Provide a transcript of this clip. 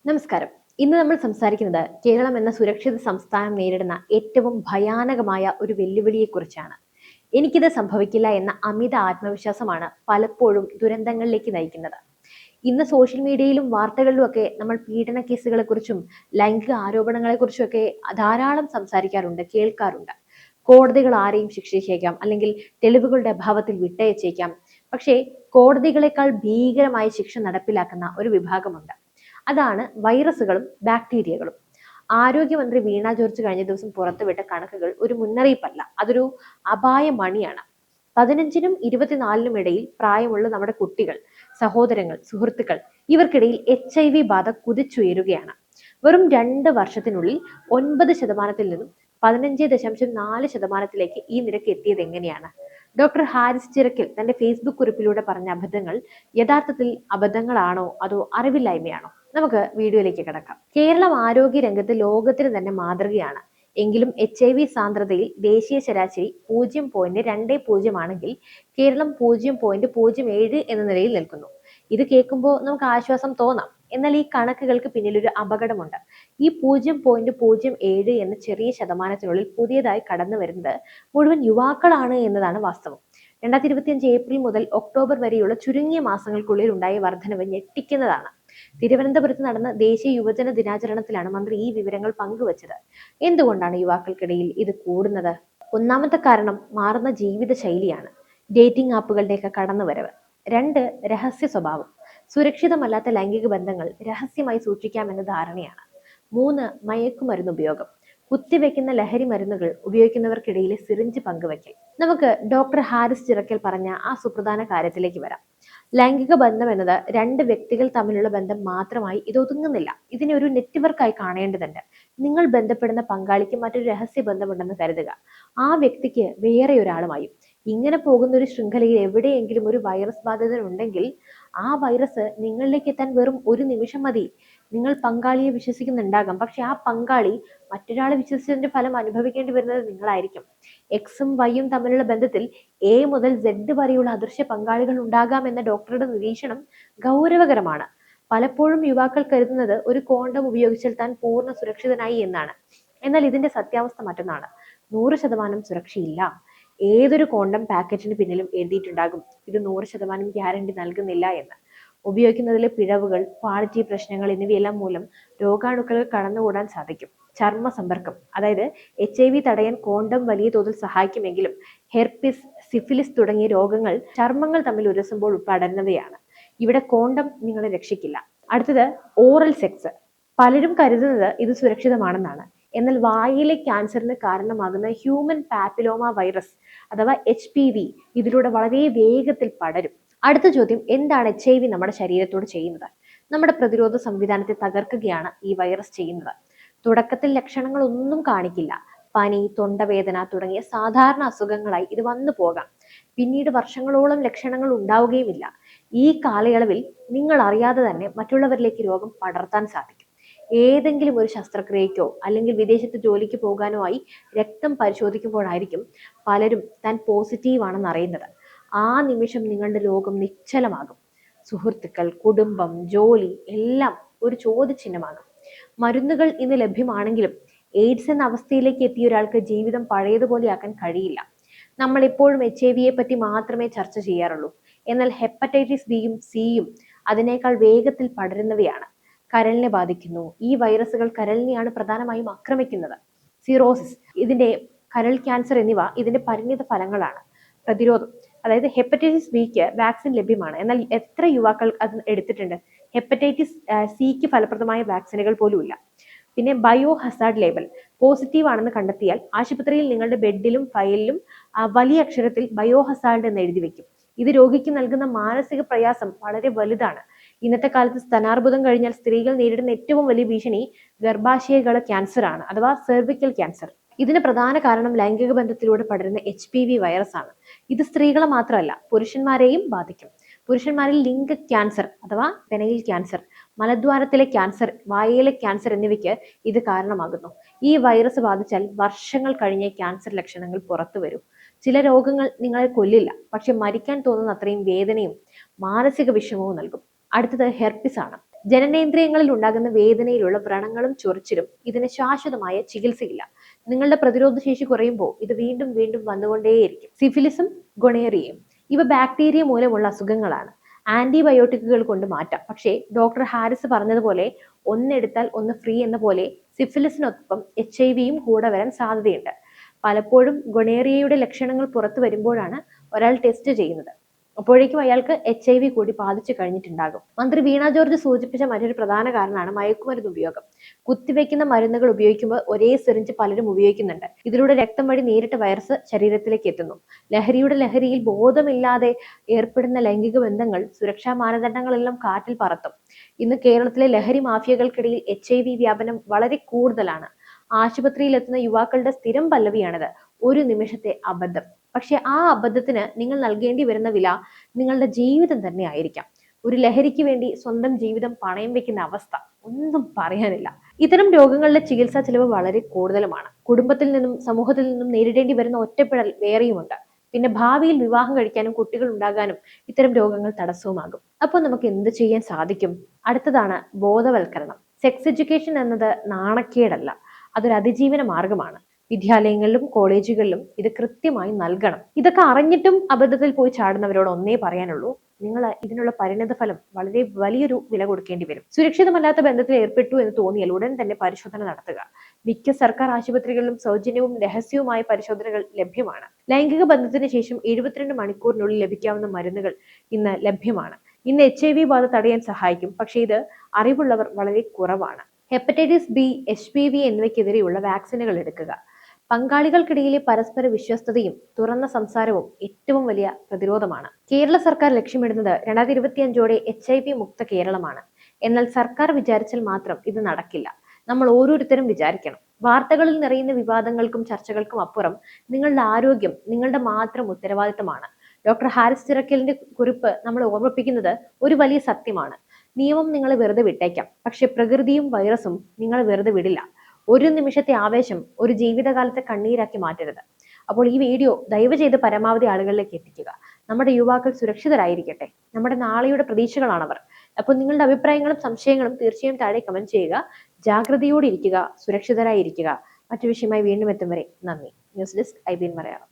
നമസ്കാരം. ഇന്ന് നമ്മൾ സംസാരിക്കുന്നത് കേരളം എന്ന സുരക്ഷിത സംസ്ഥാനം നേരിടുന്ന ഏറ്റവും ഭയാനകമായ ഒരു വെല്ലുവിളിയെക്കുറിച്ചാണ്. എനിക്കിത് സംഭവിക്കില്ല എന്ന അമിത ആത്മവിശ്വാസമാണ് പലപ്പോഴും ദുരന്തങ്ങളിലേക്ക് നയിക്കുന്നത്. ഇന്ന് സോഷ്യൽ മീഡിയയിലും വാർത്തകളിലുമൊക്കെ നമ്മൾ പീഡന കേസുകളെക്കുറിച്ചും ലൈംഗിക ആരോപണങ്ങളെക്കുറിച്ചുമൊക്കെ ധാരാളം സംസാരിക്കാറുണ്ട്, കേൾക്കാറുണ്ട്. കോടതികൾ ആരെയും ശിക്ഷിച്ചേക്കാം, അല്ലെങ്കിൽ തെളിവുകളുടെ അഭാവത്തിൽ വിട്ടയച്ചേക്കാം. പക്ഷേ കോടതികളെക്കാൾ ഭീകരമായ ശിക്ഷ നടപ്പിലാക്കുന്ന ഒരു വിഭാഗമുണ്ട്. അതാണ് വൈറസുകളും ബാക്ടീരിയകളും. ആരോഗ്യമന്ത്രി വീണ ജോർജ് കഴിഞ്ഞ ദിവസം പുറത്തുവിട്ട കണക്കുകൾ ഒരു മുന്നറിയിപ്പല്ല, അതൊരു അപായ മണിയാണ്. 15നും 24നും ഇടയിൽ പ്രായമുള്ള നമ്മുടെ കുട്ടികൾ, സഹോദരങ്ങൾ, സുഹൃത്തുക്കൾ, ഇവർക്കിടയിൽ HIV ബാധ കുതിച്ചുയരുകയാണ്. വെറും 2 വർഷത്തിനുള്ളിൽ 9% നിന്നും 15.4% ഈ നിരക്ക് എത്തിയത് എങ്ങനെയാണ്? ഡോക്ടർ ഹാരിസ് ചിറക്കൽ തന്റെ ഫേസ്ബുക്ക് കുറിപ്പിലൂടെ പറഞ്ഞ അബദ്ധങ്ങൾ യഥാർത്ഥത്തിൽ അബദ്ധങ്ങളാണോ അതോ അറിവില്ലായ്മയാണോ? നമുക്ക് വീഡിയോയിലേക്ക് കിടക്കാം. കേരളം ആരോഗ്യ രംഗത്ത് ലോകത്തിന് തന്നെ മാതൃകയാണ്. എങ്കിലും HIV സാന്ദ്രതയിൽ ദേശീയ ശരാശരി 0.20 ആണെങ്കിൽ കേരളം 0.07 എന്ന നിലയിൽ നിൽക്കുന്നു. ഇത് കേൾക്കുമ്പോൾ നമുക്ക് ആശ്വാസം തോന്നാം. എന്നാൽ ഈ കണക്കുകൾക്ക് പിന്നിൽ ഒരു അപകടമുണ്ട്. ഈ 0.07 എന്ന ചെറിയ ശതമാനത്തിനുള്ളിൽ പുതിയതായി കടന്നു വരുന്നത് മുഴുവൻ യുവാക്കളാണ് എന്നതാണ് വാസ്തവം. 2025 ഏപ്രിൽ മുതൽ ഒക്ടോബർ വരെയുള്ള ചുരുങ്ങിയ മാസങ്ങൾക്കുള്ളിൽ ഉണ്ടായ വർധനവ് ഞെട്ടിക്കുന്നതാണ്. തിരുവനന്തപുരത്ത് നടന്ന ദേശീയ യുവജന ദിനാചരണത്തിലാണ് മന്ത്രി ഈ വിവരങ്ങൾ പങ്കുവച്ചത്. എന്തുകൊണ്ടാണ് യുവാക്കൾക്കിടയിൽ ഇത് കൂടുന്നത്? ഒന്നാമത്തെ കാരണം മാറുന്ന ജീവിത ശൈലിയാണ്. ഡേറ്റിംഗ് ആപ്പുകളുടെയൊക്കെ കടന്നുവരവ്. 2, രഹസ്യ സ്വഭാവം. സുരക്ഷിതമല്ലാത്ത ലൈംഗിക ബന്ധങ്ങൾ രഹസ്യമായി സൂക്ഷിക്കാമെന്ന ധാരണയാണ്. 3, മയക്കുമരുന്ന് ഉപയോഗം. കുത്തിവെക്കുന്ന ലഹരി മരുന്നുകൾ ഉപയോഗിക്കുന്നവർക്കിടയിലെ സിറിഞ്ച് പങ്കുവയ്ക്കൽ. നമുക്ക് ഡോക്ടർ ഹാരിസ് ചിറക്കൽ പറഞ്ഞ ആ സുപ്രധാന കാര്യത്തിലേക്ക് വരാം. ലൈംഗിക ബന്ധം എന്നത് 2 വ്യക്തികൾ തമ്മിലുള്ള ബന്ധം മാത്രമായി ഇത് ഒതുങ്ങുന്നില്ല. ഇതിനെ ഒരു നെറ്റ്വർക്കായി കാണേണ്ടതുണ്ട്. നിങ്ങൾ ബന്ധപ്പെടുന്ന പങ്കാളിക്ക് മറ്റൊരു രഹസ്യ ബന്ധമുണ്ടെന്ന് കരുതുക. ആ വ്യക്തിക്ക് വേറെ ഒരാളുമായും. ഇങ്ങനെ പോകുന്ന ഒരു ശൃംഖലയിൽ എവിടെയെങ്കിലും ഒരു വൈറസ് ബാധിതനുണ്ടെങ്കിൽ ആ വൈറസ് നിങ്ങളിലേക്ക് എത്താൻ വെറും ഒരു നിമിഷം മതി. നിങ്ങൾ പങ്കാളിയെ വിശ്വസിക്കുന്നുണ്ടാകാം, പക്ഷെ ആ പങ്കാളി മറ്റൊരാളെ വിശ്വസിച്ചതിന്റെ ഫലം അനുഭവിക്കേണ്ടി വരുന്നത് നിങ്ങളായിരിക്കും. എക്സും വൈയും തമ്മിലുള്ള ബന്ധത്തിൽ A മുതൽ Z വരെയുള്ള അദൃശ്യ പങ്കാളികൾ ഉണ്ടാകാം എന്ന ഡോക്ടറുടെ നിരീക്ഷണം ഗൗരവകരമാണ്. പലപ്പോഴും യുവാക്കൾ കരുതുന്നത് ഒരു കോണ്ടം ഉപയോഗിച്ചാൽ താൻ പൂർണ്ണ സുരക്ഷിതനായി എന്നാണ്. എന്നാൽ ഇതിന്റെ സത്യാവസ്ഥ മറ്റൊന്നാണ്. 100% സുരക്ഷയില്ല. ഏതൊരു കോണ്ടം പാക്കറ്റിന് പിന്നിലും എഴുതിയിട്ടുണ്ടാകും ഇത് 100% ഗ്യാരണ്ടി നൽകുന്നില്ല എന്ന്. ഉപയോഗിക്കുന്നതിലെ പിഴവുകൾ, ക്വാളിറ്റി പ്രശ്നങ്ങൾ എന്നിവയെല്ലാം മൂലം രോഗാണുക്കൾ കടന്നുകൂടാൻ സാധിക്കും. ചർമ്മ സമ്പർക്കം, അതായത് HIV തടയാൻ കോണ്ടം വലിയ തോതിൽ സഹായിക്കുമെങ്കിലും ഹെർപ്പിസ്, സിഫിലിസ് തുടങ്ങിയ രോഗങ്ങൾ ചർമ്മങ്ങൾ തമ്മിൽ ഉരസുമ്പോൾ പടരുന്നവയാണ്. ഇവിടെ കോണ്ടം നിങ്ങളെ രക്ഷിക്കില്ല. അടുത്തത് ഓറൽ സെക്സ്. പലരും കരുതുന്നത് ഇത് സുരക്ഷിതമാണെന്നാണ്. എന്നാൽ വായിലെ ക്യാൻസറിന് കാരണമാകുന്ന ഹ്യൂമൻ പാപ്പിലോമ വൈറസ് അഥവാ HPV ഇതിലൂടെ വളരെ വേഗത്തിൽ പടരും. അടുത്ത ചോദ്യം, എന്താണ് HIV നമ്മുടെ ശരീരത്തോട് ചെയ്യുന്നത്? നമ്മുടെ പ്രതിരോധ സംവിധാനത്തെ തകർക്കുകയാണ് ഈ വൈറസ് ചെയ്യുന്നത്. തുടക്കത്തിൽ ലക്ഷണങ്ങൾ ഒന്നും കാണിക്കില്ല. പനി, തൊണ്ടവേദന തുടങ്ങിയ സാധാരണ അസുഖങ്ങളായി ഇത് വന്നു പോകാം. പിന്നീട് വർഷങ്ങളോളം ലക്ഷണങ്ങൾ ഉണ്ടാവുകയുമില്ല. ഈ കാലയളവിൽ നിങ്ങൾ അറിയാതെ തന്നെ മറ്റുള്ളവരിലേക്ക് രോഗം പടർത്താൻ സാധിക്കും. ഏതെങ്കിലും ഒരു ശസ്ത്രക്രിയക്കോ അല്ലെങ്കിൽ വിദേശത്ത് ജോലിക്ക് പോകാനോ ആയി രക്തം പരിശോധിക്കുമ്പോഴായിരിക്കും പലരും താൻ പോസിറ്റീവ് ആണെന്ന് അറിയുന്നത്. ആ നിമിഷം നിങ്ങളുടെ രോഗം നിശ്ചലമാകും. സുഹൃത്തുക്കൾ, കുടുംബം, ജോലി എല്ലാം ഒരു ചോദ്യചിഹ്നമാകും. മരുന്നുകൾ ഇന്ന് ലഭ്യമാണെങ്കിലും എയ്ഡ്സ് എന്ന അവസ്ഥയിലേക്ക് എത്തിയ ഒരാൾക്ക് ജീവിതം പഴയതുപോലെയാക്കാൻ കഴിയില്ല. നമ്മൾ എപ്പോഴും HIV പറ്റി മാത്രമേ ചർച്ച ചെയ്യാറുള്ളൂ. എന്നാൽ ഹെപ്പറ്റൈറ്റിസ് ബിയും സിയും അതിനേക്കാൾ വേഗത്തിൽ പടരുന്നവയാണ്. കരളിനെ ബാധിക്കുന്നു. ഈ വൈറസുകൾ കരളിനെയാണ് പ്രധാനമായും ആക്രമിക്കുന്നത്. സിറോസിസ്, ഇതിന്റെ കരൾ ക്യാൻസർ എന്നിവ ഇതിന്റെ പരിണിത ഫലങ്ങളാണ്. പ്രതിരോധം, അതായത് ഹെപ്പറ്റൈറ്റിസ് ബിക്ക് വാക്സിൻ ലഭ്യമാണ്. എന്നാൽ എത്ര യുവാക്കൾ അത് എടുത്തിട്ടുണ്ട്? ഹെപ്പറ്റൈറ്റിസ് സിക്ക് ഫലപ്രദമായ വാക്സിനുകൾ പോലും ഇല്ല. പിന്നെ ബയോ ഹസാർഡ് ലേബൽ. പോസിറ്റീവ് ആണെന്ന് കണ്ടെത്തിയാൽ ആശുപത്രിയിൽ നിങ്ങളുടെ ബെഡിലും ഫയലിലും വലിയ അക്ഷരത്തിൽ ബയോ ഹസാർഡ് എന്ന് എഴുതി വെക്കും. ഇത് രോഗിക്ക് നൽകുന്ന മാനസിക പ്രയാസം വളരെ വലുതാണ്. ഇന്നത്തെ കാലത്ത് സ്തനാർബുദം കഴിഞ്ഞാൽ സ്ത്രീകൾ നേരിടുന്ന ഏറ്റവും വലിയ ഭീഷണി ഗർഭാശയകള ക്യാൻസർ ആണ്, അഥവാ സെർവിക്കൽ ക്യാൻസർ. ഇതിന് പ്രധാന കാരണം ലൈംഗിക ബന്ധത്തിലൂടെ പടരുന്ന HPV വൈറസ് ആണ്. ഇത് സ്ത്രീകളെ മാത്രമല്ല പുരുഷന്മാരെയും ബാധിക്കും. പുരുഷന്മാരിൽ ലിംഗ ക്യാൻസർ അഥവാ പെനയിൽ ക്യാൻസർ, മലദ്വാരത്തിലെ ക്യാൻസർ, വായയിലെ ക്യാൻസർ എന്നിവയ്ക്ക് ഇത് കാരണമാകുന്നു. ഈ വൈറസ് ബാധിച്ചാൽ വർഷങ്ങൾ കഴിഞ്ഞേ ക്യാൻസർ ലക്ഷണങ്ങൾ പുറത്തു വരൂ. ചില രോഗങ്ങൾ നിങ്ങളെ കൊല്ലില്ല, പക്ഷെ മരിക്കാൻ തോന്നുന്ന അത്രയും വേദനയും മാനസിക വിഷമവും നൽകും. അടുത്തത് ഹെർപ്പിസ് ആണ്. ജനനേന്ദ്രിയങ്ങളിൽ ഉണ്ടാകുന്ന വേദനയിലുള്ള വ്രണങ്ങളും ചൊറിച്ചിലും ഇതിന് ശാശ്വതമായ ചികിത്സയില്ല. നിങ്ങളുടെ പ്രതിരോധ ശേഷി കുറയുമ്പോൾ ഇത് വീണ്ടും വീണ്ടും വന്നുകൊണ്ടേയിരിക്കും. സിഫിലിസും ഗൊണേറിയയും ഇവ ബാക്ടീരിയ മൂലമുള്ള അസുഖങ്ങളാണ്. ആന്റിബയോട്ടിക്കുകൾ കൊണ്ട് മാറ്റാം. പക്ഷേ ഡോക്ടർ ഹാരിസ് പറഞ്ഞതുപോലെ ഒന്നെടുത്താൽ ഒന്ന് ഫ്രീ എന്ന പോലെ സിഫിലിസിനൊപ്പം HIV കൂടെ വരാൻ സാധ്യതയുണ്ട്. പലപ്പോഴും ഗൊണേറിയയുടെ ലക്ഷണങ്ങൾ പുറത്തു വരുമ്പോഴാണ് ഒരാൾ ടെസ്റ്റ് ചെയ്യുന്നത്. അപ്പോഴേക്കും അയാൾക്ക് HIV കൂടി ബാധിച്ചു കഴിഞ്ഞിട്ടുണ്ടാകും. മന്ത്രി വീണ ജോർജ് സൂചിപ്പിച്ച മറ്റൊരു പ്രധാന കാരണമാണ് മയക്കുമരുന്ന് ഉപയോഗം. കുത്തിവെക്കുന്ന മരുന്നുകൾ ഉപയോഗിക്കുമ്പോൾ ഒരേ സിറിഞ്ച് പലരും ഉപയോഗിക്കുന്നുണ്ട്. ഇതിലൂടെ രക്തം വഴി നേരിട്ട് വൈറസ് ശരീരത്തിലേക്ക് എത്തുന്നു. ലഹരിയിൽ ബോധമില്ലാതെ ഏർപ്പെടുന്ന ലൈംഗിക ബന്ധങ്ങൾ സുരക്ഷാ മാനദണ്ഡങ്ങളെല്ലാം കാറ്റിൽ പറത്തും. ഇന്ന് കേരളത്തിലെ ലഹരി മാഫിയകൾക്കിടയിൽ HIV വ്യാപനം വളരെ കൂടുതലാണ്. ആശുപത്രിയിലെത്തുന്ന യുവാക്കളുടെ സ്ഥിരം പല്ലവിയാണിത്: ഒരു നിമിഷത്തെ അബദ്ധം. പക്ഷെ ആ അബദ്ധത്തിന് നിങ്ങൾ നൽകേണ്ടി വരുന്ന വില നിങ്ങളുടെ ജീവിതം തന്നെ ആയിരിക്കാം. ഒരു ലഹരിക്ക് വേണ്ടി സ്വന്തം ജീവിതം പണയം വെക്കുന്ന അവസ്ഥ ഒന്നും പറയാനില്ല. ഇത്തരം രോഗങ്ങളുടെ ചികിത്സാ ചെലവ് വളരെ കൂടുതലുമാണ്. കുടുംബത്തിൽ നിന്നും സമൂഹത്തിൽ നിന്നും നേരിടേണ്ടി വരുന്ന ഒറ്റപ്പെടൽ വേറെയുമുണ്ട്. പിന്നെ ഭാവിയിൽ വിവാഹം കഴിക്കാനും കുട്ടികൾ ഉണ്ടാകാനും ഇത്തരം രോഗങ്ങൾ തടസ്സവുമാകും. അപ്പോൾ നമുക്ക് എന്ത് ചെയ്യാൻ സാധിക്കും? അടുത്തതാണ് ബോധവൽക്കരണം. സെക്സ് എഡ്യൂക്കേഷൻ എന്നത് നാണക്കേടല്ല, അതൊരു അതിജീവന മാർഗമാണ്. വിദ്യാലയങ്ങളിലും കോളേജുകളിലും ഇത് കൃത്യമായി നൽകണം. ഇതൊക്കെ അറിഞ്ഞിട്ടും അബദ്ധത്തിൽ പോയി ചാടുന്നവരോട് ഒന്നേ പറയാനുള്ളൂ: നിങ്ങൾ ഇതിനുള്ള പരിണത ഫലം വളരെ വലിയൊരു വില കൊടുക്കേണ്ടി വരും. സുരക്ഷിതമല്ലാത്ത ബന്ധത്തിൽ ഏർപ്പെട്ടു എന്ന് തോന്നിയാൽ ഉടൻ തന്നെ പരിശോധന നടത്തുക. മിക്ക സർക്കാർ ആശുപത്രികളിലും സൗജന്യവും രഹസ്യവുമായ പരിശോധനകൾ ലഭ്യമാണ്. ലൈംഗിക ബന്ധത്തിന് ശേഷം 72 മണിക്കൂറിനുള്ളിൽ ലഭിക്കാവുന്ന മരുന്നുകൾ ഇന്ന് ലഭ്യമാണ്. ഇന്ന് HIV ബാധ തടയാൻ സഹായിക്കും. പക്ഷേ ഇത് അറിവുള്ളവർ വളരെ കുറവാണ്. ഹെപ്പറ്റൈറ്റിസ് B, HPV എന്നിവയ്ക്കെതിരെയുള്ള വാക്സിനുകൾ എടുക്കുക. പങ്കാളികൾക്കിടയിലെ പരസ്പര വിശ്വസ്തതയും തുറന്ന സംസാരവും ഏറ്റവും വലിയ പ്രതിരോധമാണ്. കേരള സർക്കാർ ലക്ഷ്യമിടുന്നത് 2025ഓടെ HIV മുക്ത കേരളമാണ്. എന്നാൽ സർക്കാർ വിചാരിച്ചാൽ മാത്രം ഇത് നടക്കില്ല. നമ്മൾ ഓരോരുത്തരും വിചാരിക്കണം. വാർത്തകളിൽ നിറയുന്ന വിവാദങ്ങൾക്കും ചർച്ചകൾക്കും അപ്പുറം നിങ്ങളുടെ ആരോഗ്യം നിങ്ങളുടെ മാത്രം ഉത്തരവാദിത്തമാണ്. ഡോക്ടർ ഹാരിസ് ചിറക്കലിന്റെ കുറിപ്പ് നമ്മൾ ഓർമ്മിപ്പിക്കുന്നത് ഒരു വലിയ സത്യമാണ്. നിയമം നിങ്ങളെ വെറുതെ വിട്ടേക്കാം, പക്ഷെ പ്രകൃതിയും വൈറസും നിങ്ങളെ വെറുതെ വിടില്ല. ഒരു നിമിഷത്തെ ആവേശം ഒരു ജീവിതകാലത്തെ കണ്ണീരാക്കി മാറ്റരുത്. അപ്പോൾ ഈ വീഡിയോ ദയവ് ചെയ്ത് പരമാവധി ആളുകളിലേക്ക് എത്തിക്കുക. നമ്മുടെ യുവാക്കൾ സുരക്ഷിതരായിരിക്കട്ടെ. നമ്മുടെ നാളെയുടെ പ്രതീക്ഷകളാണവർ. അപ്പോൾ നിങ്ങളുടെ അഭിപ്രായങ്ങളും സംശയങ്ങളും തീർച്ചയായും താഴെ കമന്റ് ചെയ്യുക. ജാഗ്രതയോടെ ഇരിക്കുക, സുരക്ഷിതരായിരിക്കുക. മറ്റു വിഷയമായി വീണ്ടും എത്തും വരെ നന്ദി. News desk IBN Malayalam.